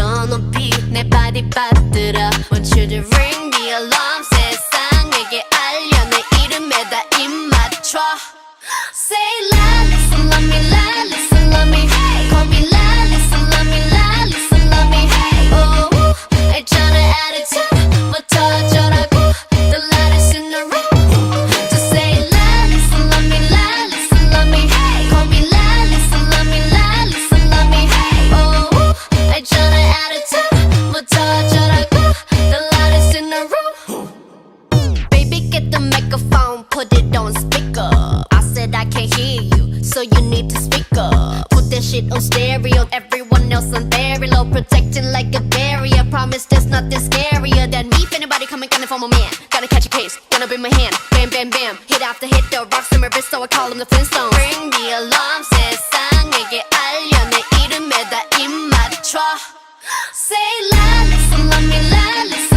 저 높이 내 바디 받들어 Want you to ring the alarm 세상에게 알려 내 이름에다 입 맞춰 Say lalisa love me lalisa love me Call me lalisa love me lalisa love me Oh 있잖아 attitude부터 어쩌라고 The latest in the room Just say lalisa love me lalisa love me Call me lalisa love me lalisa love me Oh 있잖아 attitude부터 어쩌라고 The latest in the room Baby get the microphone put it on speaker I said I can't hear you so you need to speak up Put that shit on stereo everyone else on very low Protecting like a barrier Promise there's nothing scarier than me If anybody coming gunning for my man Gotta catch a case Gonna be my hand Bam bam bam Hit after hit the rocks in my wrist So I call him the Flintstones Ring the alarm 세상에게 알려 내 이름에다 입 맞춰 Say lalisa love me lalisa